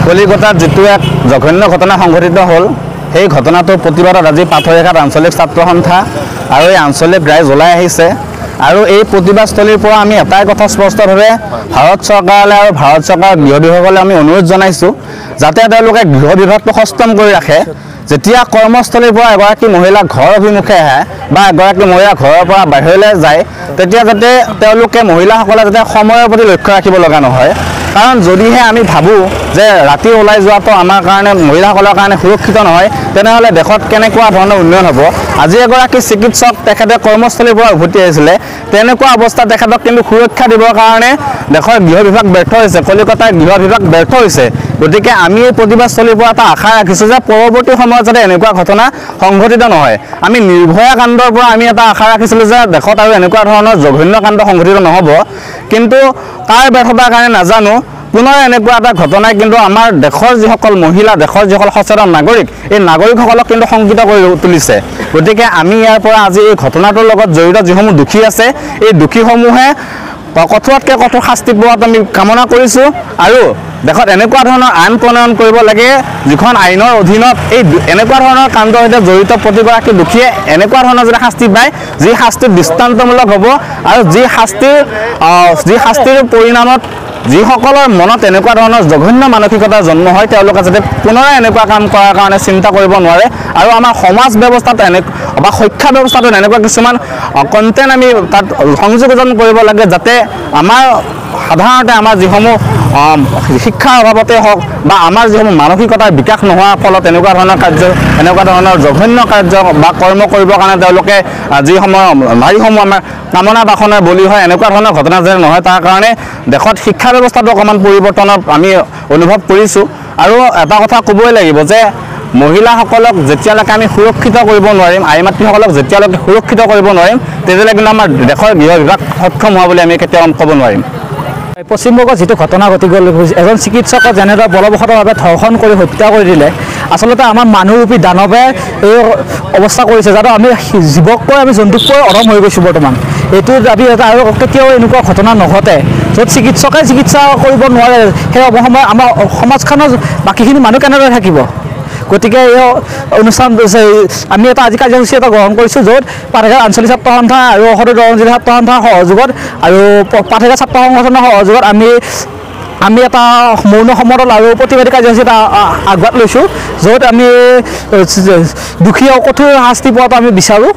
কলিকতাত যেটো এক জঘন্য ঘটনা সংঘটিত হ'ল সেই ঘটনাটো প্ৰতিবাদত আজি পাথৰঘাট আঞ্চলিক ছাত্ৰ সন্থা আৰু এই আঞ্চলিক ৰাইজ ওলাই আহিছে আৰু এই প্ৰতিবাদস্থলীৰ পৰা আমি এটাই কথা স্পষ্টভাৱে ভাৰত চৰকাৰলৈ আৰু ভাৰত চৰকাৰৰ গৃহ বিভাগলৈ আমি অনুৰোধ জনাইছোঁ যাতে তেওঁলোকে গৃহ বিভাগটো সষ্টম কৰি ৰাখে যেতিয়া কৰ্মস্থলীৰ পৰা এগৰাকী মহিলা ঘৰ অভিমুখে আহে বা এগৰাকী মহিলা ঘৰৰ পৰা বাহিৰলৈ যায় তেতিয়া যাতে তেওঁলোকে মহিলাসকলে যাতে সময়ৰ প্ৰতি লক্ষ্য ৰাখিব লগা নহয় কাৰণ যদিহে আমি ভাবোঁ যে ৰাতি ওলাই যোৱাটো আমাৰ কাৰণে মহিলাসকলৰ কাৰণে সুৰক্ষিত নহয় তেনেহ'লে দেশত কেনেকুৱা ধৰণৰ উন্নয়ন হ'ব আজি এগৰাকী চিকিৎসক তেখেতে কৰ্মস্থলীৰ পৰা উভতি আহিছিলে তেনেকুৱা অৱস্থাত তেখেতক কিন্তু সুৰক্ষা দিবৰ কাৰণে দেশৰ গৃহ বিভাগ ব্যৰ্থ হৈছে কলিকতাৰ গৃহ বিভাগ ব্যৰ্থ হৈছে গতিকে আমি এই প্ৰতিবাদস্থলীৰ পৰা এটা আশা ৰাখিছোঁ যে পৰৱৰ্তী সময়ত যাতে এনেকুৱা ঘটনা সংঘটিত নহয় আমি নিৰ্ভয়া কাণ্ডৰ পৰা আমি এটা আশা ৰাখিছিলোঁ যে দেশত আৰু এনেকুৱা ধৰণৰ জঘন্য কাণ্ড সংঘটিত নহ'ব কিন্তু তাৰ ব্যৰ্থতাৰ কাৰণে নাজানো পুনৰ এনেকুৱা এটা ঘটনাই কিন্তু আমাৰ দেশৰ যিসকল মহিলা দেশৰ যিসকল সচেতন নাগৰিক এই নাগৰিকসকলক কিন্তু শংকিত কৰি তুলিছে গতিকে আমি ইয়াৰ পৰা আজি এই ঘটনাটোৰ লগত জড়িত যিসমূহ দোষী আছে এই দোষীসমূহে কঠোৰতকৈ কঠোৰ শাস্তি পোৱাটো আমি কামনা কৰিছোঁ আৰু দেশত এনেকুৱা ধৰণৰ আইন প্ৰণয়ন কৰিব লাগে যিখন আইনৰ অধীনত এই এনেকুৱা ধৰণৰ কাণ্ডৰ সৈতে জড়িত প্ৰতিগৰাকী দোষীয়ে এনেকুৱা ধৰণৰ যদি শাস্তি পায় যি শাস্তি দৃষ্টান্তমূলক হ'ব আৰু যি শাস্তিৰ পৰিণামত যিসকলৰ মনত এনেকুৱা ধৰণৰ জঘন্য মানসিকতাৰ জন্ম হয় তেওঁলোকে যাতে পুনৰাই এনেকুৱা কাম কৰাৰ কাৰণে চিন্তা কৰিব নোৱাৰে আৰু আমাৰ সমাজ ব্যৱস্থাত বা শিক্ষা ব্যৱস্থাটোত এনেকুৱা কিছুমান কণ্টেণ্ট আমি তাত সংযোজন কৰিব লাগে যাতে আমাৰ সাধাৰণতে আমাৰ যিসমূহ শিক্ষাৰ অভাৱতে হওক বা আমাৰ যিসমূহ মানসিকতাৰ বিকাশ নোহোৱাৰ ফলত এনেকুৱা ধৰণৰ জঘন্য কাৰ্য বা কৰ্ম কৰিবৰ কাৰণে তেওঁলোকে যিসমূহ নাৰীসমূহ আমাৰ কামনা বাসনাৰ বলি হয় এনেকুৱা ধৰণৰ ঘটনা যেন নহয় তাৰ কাৰণে দেশত শিক্ষা ব্যৱস্থাটো অকণমান পৰিৱৰ্তনৰ আমি অনুভৱ কৰিছোঁ আৰু এটা কথা ক'বই লাগিব যে মহিলাসকলক যেতিয়ালৈকে আমি সুৰক্ষিত কৰিব নোৱাৰিম আই মাতৃসকলক যেতিয়ালৈকে সুৰক্ষিত কৰিব নোৱাৰিম তেতিয়ালৈকে কিন্তু আমাৰ দেশৰ গৃহ বিভাগ সক্ষম হোৱা বুলি আমি কেতিয়াও ক'ব নোৱাৰিম পশ্চিমবংগত যেটো ঘটনা ঘটি গ'ল এজন চিকিৎসকক যেনেদৰে বলবৎভাৱে ধৰ্ষণ কৰি হত্যা কৰি দিলে আচলতে আমাৰ মানুহৰূপী দানৱে এই অৱস্থা কৰিছে যাতে আমি জীৱককৈ আমি জন্তুতকৈ অধম হৈ গৈছোঁ বৰ্তমান এইটো দাবী এটা আৰু কেতিয়াও এনেকুৱা ঘটনা নঘটে য'ত চিকিৎসকে চিকিৎসা কৰিব নোৱাৰে সেই সময়ত আমাৰ সমাজখনৰ বাকীখিনি মানুহ কেনেদৰে থাকিব গতিকে এই অনুষ্ঠান আমি এটা আজি কাৰ্যসূচী এটা গ্ৰহণ কৰিছোঁ য'ত পাথৰঘাট আঞ্চলিক ছাত্ৰ সন্থা আৰু সদৌ দৰং জিলা ছাত্ৰ সন্থাৰ সহযোগত আৰু পাথৰঘাট ছাত্ৰ সংগঠনৰ সহযোগত আমি এটা মৌন সমদল আৰু প্ৰতিবাদী কাৰ্যসূচী এটা আগবাঢ় লৈছোঁ য'ত আমি দুখীয়া কঠোৰ শাস্তি পোৱাটো আমি বিচাৰোঁ